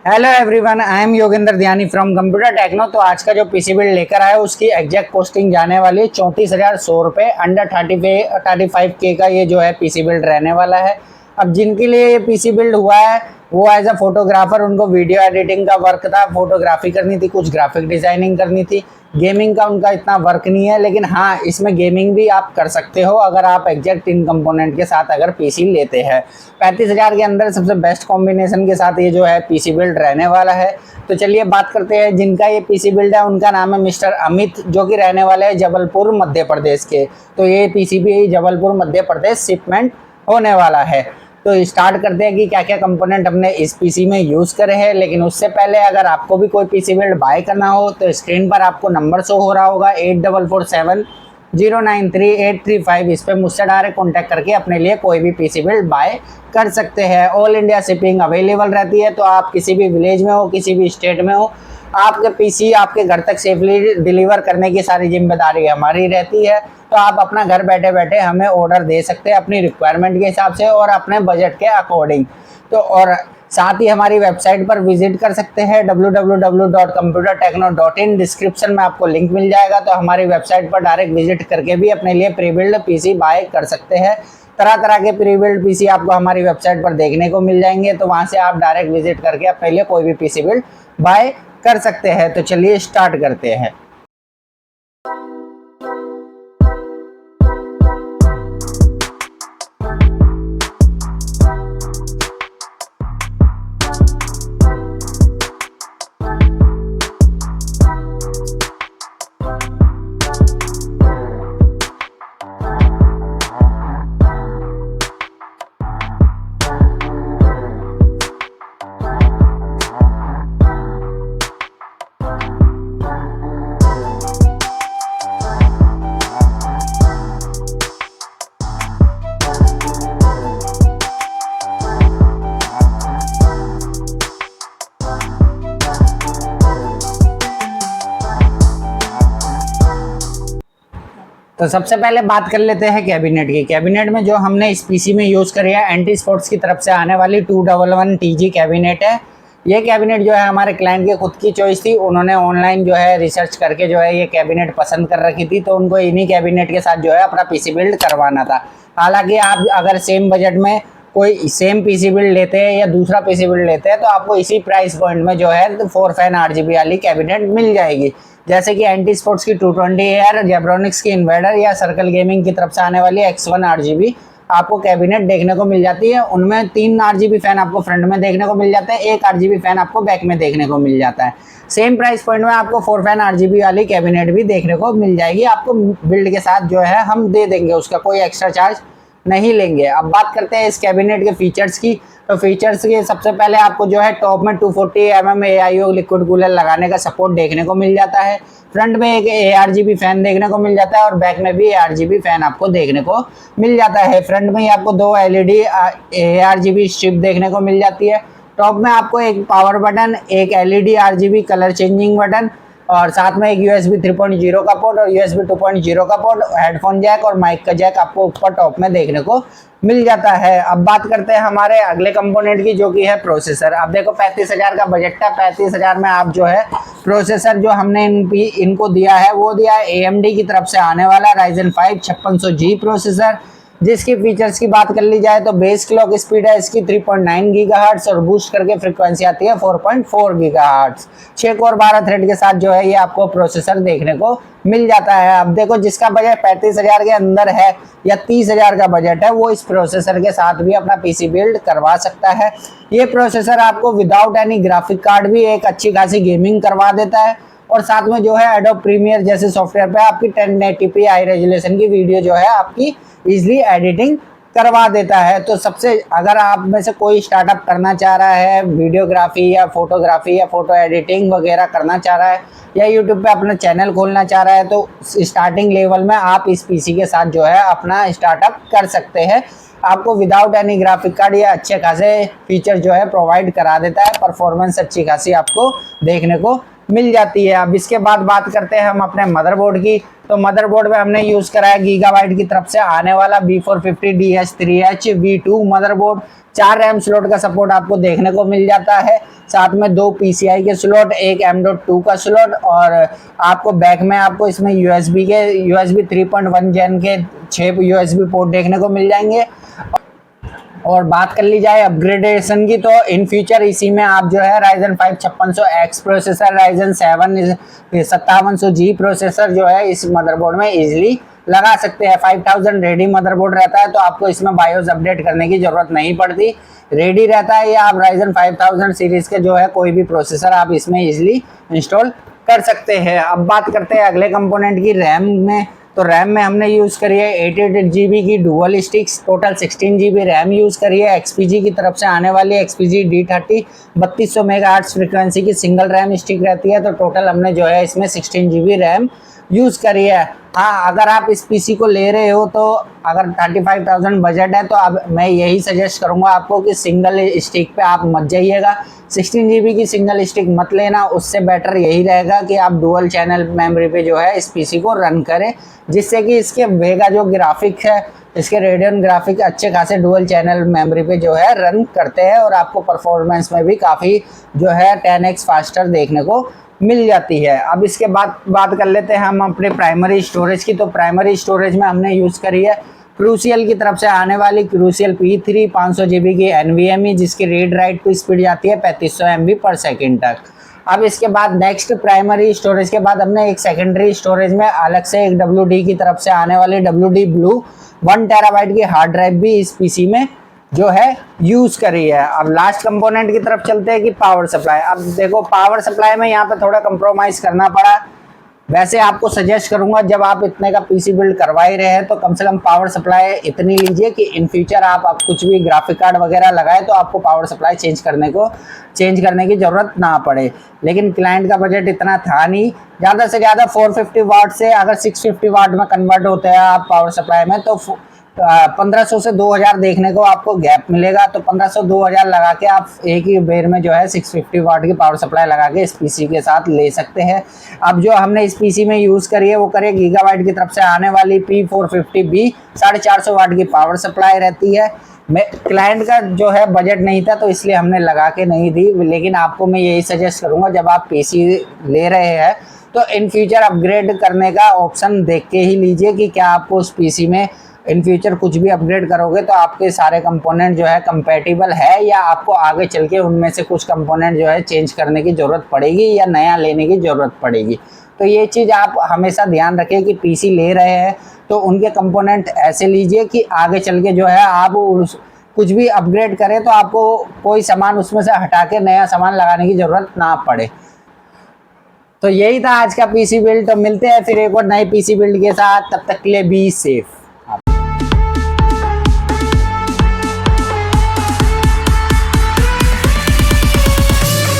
Hello everyone, I am Yogendra Dhyani from computer techno. तो आज का जो पीसी बिल्ड लेकर आया उसकी एग्जैक्ट पोस्टिंग जाने वाली है 34,100 रुपये। अंडर 35K का ये जो है पीसी बिल्ड रहने वाला है। अब जिनके लिए ये पीसी बिल्ड हुआ है वो एज अ फोटोग्राफर, उनको वीडियो एडिटिंग का वर्क था, फोटोग्राफी करनी थी, कुछ ग्राफिक डिजाइनिंग करनी थी। गेमिंग का उनका इतना वर्क नहीं है, लेकिन हाँ इसमें गेमिंग भी आप कर सकते हो अगर आप एग्जैक्ट इन कंपोनेंट के साथ अगर पीसी लेते हैं। 35,000 के अंदर सबसे बेस्ट कॉम्बिनेशन के साथ ये जो है पीसी बिल्ड रहने वाला है। तो चलिए बात करते हैं जिनका ये पीसी बिल्ड है। उनका नाम है मिस्टर अमित, जो कि रहने वाले हैं जबलपुर मध्य प्रदेश के। तो ये पीसीबी जबलपुर मध्य प्रदेश शिपमेंट होने वाला है। तो स्टार्ट करते हैं कि क्या क्या कंपोनेंट हमने इस पीसी में यूज़ करे हैं। लेकिन उससे पहले अगर आपको भी कोई पीसी बिल्ड बाय करना हो तो स्क्रीन पर आपको नंबर शो हो रहा होगा 8447093835। इस पर मुझसे डायरेक्ट कॉन्टैक्ट करके अपने लिए कोई भी पीसी बिल्ड बाय कर सकते हैं। ऑल इंडिया शिपिंग अवेलेबल रहती है। तो आप किसी भी विलेज में हो, किसी भी स्टेट में हो, आपके पीसी आपके घर तक सेफली डिलीवर करने की सारी जिम्मेदारी हमारी रहती है। तो आप अपना घर बैठे बैठे हमें ऑर्डर दे सकते हैं अपनी रिक्वायरमेंट के हिसाब से और अपने बजट के अकॉर्डिंग। तो और साथ ही हमारी वेबसाइट पर विजिट कर सकते हैं www.computertechno.in। डिस्क्रिप्शन में आपको लिंक मिल जाएगा। तो हमारी वेबसाइट पर डायरेक्ट विजिट करके भी अपने लिए प्री बिल्ड पीसी बाय कर सकते हैं। तरह तरह के प्री बिल्ड पीसी आपको हमारी वेबसाइट पर देखने को मिल जाएंगे। तो वहां से आप डायरेक्ट विजिट करके अपने लिए कोई भी पीसी बिल्ड बाय कर सकते हैं। तो चलिए स्टार्ट करते हैं। तो सबसे पहले बात कर लेते हैं कैबिनेट की। कैबिनेट में जो हमने इस पीसी में यूज़ करी है एंटी स्पोर्ट्स की तरफ से आने वाली 211 TG कैबिनेट है। ये कैबिनेट जो है हमारे क्लाइंट की खुद की चॉइस थी। उन्होंने ऑनलाइन जो है रिसर्च करके जो है ये कैबिनेट पसंद कर रखी थी। तो उनको इन्हीं कैबिनेट के साथ जो है अपना पीसी बिल्ड करवाना था। हालांकि आप अगर सेम बजट में कोई सेम पीसी बिल्ड लेते हैं या दूसरा पीसी बिल्ड लेते हैं तो आपको इसी प्राइस पॉइंट में जो है 4 फैन RGB वाली कैबिनेट मिल जाएगी। जैसे कि एंटी स्पोर्ट्स की 220 एयर, जेब्रोनिक्स की इन्वेडर या सर्कल गेमिंग की तरफ से आने वाली X1 RGB आपको कैबिनेट देखने को मिल जाती है। उनमें 3 RGB फैन आपको फ्रंट में देखने को मिल जाता है, 1 RGB फैन आपको बैक में देखने को मिल जाता है। सेम प्राइस पॉइंट में आपको 4 फैन RGB वाली कैबिनेट भी देखने को मिल जाएगी। आपको बिल्ड के साथ जो है हम दे देंगे, उसका कोई एक्स्ट्रा चार्ज नहीं लेंगे। अब बात करते हैं इस कैबिनेट के फीचर्स की। तो फीचर्स के सबसे पहले आपको जो है टॉप में 240 mm AIO लिक्विड कूलर लगाने का सपोर्ट देखने को मिल जाता है। फ्रंट में एक ARGB फैन देखने को मिल जाता है और बैक में भी ARGB फैन आपको देखने को मिल जाता है। फ्रंट में ही आपको 2 LED ARGB स्ट्रिप देखने को मिल जाती है। टॉप में आपको एक पावर बटन, एक LED RGB colour changing button और साथ में एक USB 3.0 का पोर्ट और USB 2.0 का पोर्ट, हेडफोन जैक और माइक का जैक आपको ऊपर टॉप में देखने को मिल जाता है। अब बात करते हैं हमारे अगले कंपोनेंट की, जो कि है प्रोसेसर। अब देखो 35,000 का बजट था। 35,000 में आप जो है प्रोसेसर जो हमने इनको दिया है वो दिया है AMD की तरफ से आने वाला Ryzen 5 5600G प्रोसेसर, जिसकी फीचर्स की बात कर ली जाए तो बेस क्लॉक स्पीड है इसकी 3.9 GHz और बूस्ट करके फ्रीक्वेंसी आती है 4.4 GHz। 6 कोर 12 थ्रेड के साथ जो है ये आपको प्रोसेसर देखने को मिल जाता है। अब देखो जिसका बजट 35,000 के अंदर है या 30,000 का बजट है वो इस प्रोसेसर के साथ भी अपना पीसी बिल्ड करवा सकता है। ये प्रोसेसर आपको विदाउट एनी ग्राफिक कार्ड भी एक अच्छी खासी गेमिंग करवा देता है और साथ में जो है एडोब प्रीमियर जैसे सॉफ्टवेयर पे आपकी 1080p हाई रेजोल्यूशन की वीडियो जो है आपकी इजीली एडिटिंग करवा देता है। तो सबसे अगर आप में से कोई स्टार्टअप करना चाह रहा है, वीडियोग्राफी या फोटो एडिटिंग वगैरह करना चाह रहा है या यूट्यूब पे अपना चैनल खोलना चाह रहा है, तो स्टार्टिंग लेवल में आप इस पीसी के साथ जो है अपना स्टार्टअप कर सकते हैं। आपको विदाउट एनी ग्राफिक कार्ड या अच्छे खासे फीचर जो है प्रोवाइड करा देता है। परफॉर्मेंस अच्छी खासी आपको देखने को मिल जाती है। अब इसके बाद बात करते हैं हम अपने मदरबोर्ड की। तो मदरबोर्ड में हमने यूज़ करा है गीगाबाइट की तरफ से आने वाला B450DH3H V2 motherboard. 4 RAM slot का सपोर्ट आपको देखने को मिल जाता है। साथ में 2 PCI के स्लॉट, एक M.2 का स्लॉट, और आपको बैक में आपको इसमें USB 3.1 जेन के 6 USB पोर्ट देखने को मिल जाएंगे। और बात कर ली जाए अपग्रेडेशन की, तो इन फ्यूचर इसी में आप जो है Ryzen 5 5600X processor, Ryzen 7 5700G processor जो है इस मदरबोर्ड में इजीली लगा सकते हैं। 5000 रेडी मदरबोर्ड रहता है तो आपको इसमें बायोस अपडेट करने की जरूरत नहीं पड़ती, रेडी रहता है। या आप Ryzen 5000 सीरीज के जो है कोई भी प्रोसेसर आप इसमें इजीली इंस्टॉल कर सकते हैं। अब बात करते हैं अगले कंपोनेंट की, रैम में। तो रैम में हमने यूज़ करी है 88 GB की dual sticks, total 16 GB RAM use करी है। XPG की तरफ से आने वाली XPG D30 3200 मेगाहर्ट्ज़ फ्रिक्वेंसी की सिंगल रैम स्टिक रहती है। तो टोटल हमने जो है इसमें 16 GB रैम यूज़ करी है। हाँ, अगर आप इस पीसी को ले रहे हो तो अगर 35,000 बजट है तो अब मैं यही सजेस्ट करूँगा आपको कि सिंगल स्टिक पे आप मत जाइएगा, 16 GB की सिंगल स्टिक मत लेना। उससे बेटर यही रहेगा कि आप डुअल चैनल मेमोरी पे जो है इस पीसी को रन करें, जिससे कि इसके वेगा जो ग्राफिक है, इसके रेडियन ग्राफिक अच्छे खासे डुअल चैनल मेमोरी पे जो है रन करते हैं और आपको परफॉर्मेंस में भी काफ़ी जो है 10x फास्टर देखने को मिल जाती है। अब इसके बाद बात कर लेते हैं हम अपने प्राइमरी स्टोरेज की। तो प्राइमरी स्टोरेज में हमने यूज़ करी है क्रूसियल की तरफ से आने वाली क्रूसियल P3 500 GB की NVMe, जिसकी रीड राइट की स्पीड जाती है 3500 MB पर सेकेंड तक। अब इसके बाद नेक्स्ट प्राइमरी स्टोरेज के बाद हमने एक सेकेंडरी स्टोरेज में अलग से एक WD की तरफ से आने वाली WD Blue 1 TB की हार्ड ड्राइव भी इस पीसी में जो है यूज़ करी है। अब लास्ट कंपोनेंट की तरफ चलते हैं कि पावर सप्लाई। अब देखो पावर सप्लाई में यहाँ पे थोड़ा कंप्रोमाइज़ करना पड़ा। वैसे आपको सजेस्ट करूंगा जब आप इतने का पीसी बिल्ड करवा ही रहे हैं तो कम से कम पावर सप्लाई इतनी लीजिए कि इन फ्यूचर आप कुछ भी ग्राफिक कार्ड वगैरह लगाए तो आपको पावर सप्लाई चेंज करने की ज़रूरत ना पड़े। लेकिन क्लाइंट का बजट इतना था नहीं, ज़्यादा से ज़्यादा 450 वाट से अगर 650 वाट में कन्वर्ट होते हैं आप पावर सप्लाई में तो 1500 से 2000 देखने को आपको गैप मिलेगा। तो 1500-2000 लगा के आप एक ही बेर में जो है 650 वाट की पावर सप्लाई लगा के इस पीसी के साथ ले सकते हैं। अब जो हमने इस पीसी में यूज़ करी है वो करिए गीगाबाइट की तरफ से आने वाली P450B 450 वाट की पावर सप्लाई रहती है। क्लाइंट का जो है बजट नहीं था तो इसलिए हमने लगा के नहीं दी, लेकिन आपको मैं यही सजेस्ट करूँगा जब आप पीसी ले रहे हैं तो इन फ्यूचर अपग्रेड करने का ऑप्शन देख के ही लीजिए कि क्या आपको उस पीसी में इन फ्यूचर कुछ भी अपग्रेड करोगे तो आपके सारे कंपोनेंट जो है कंपैटिबल है या आपको आगे चल के उनमें से कुछ कंपोनेंट जो है चेंज करने की ज़रूरत पड़ेगी या नया लेने की ज़रूरत पड़ेगी। तो ये चीज़ आप हमेशा ध्यान रखें कि पीसी ले रहे हैं तो उनके कंपोनेंट ऐसे लीजिए कि आगे चल के जो है आप कुछ भी अपग्रेड करें तो आपको कोई सामान उसमें से हटा के नया सामान लगाने की ज़रूरत ना पड़े। तो यही था आज का पीसी बिल्ड। तो मिलते हैं फिर एक और नए पीसी बिल्ड के साथ, तब तक के लिए बी सेफ।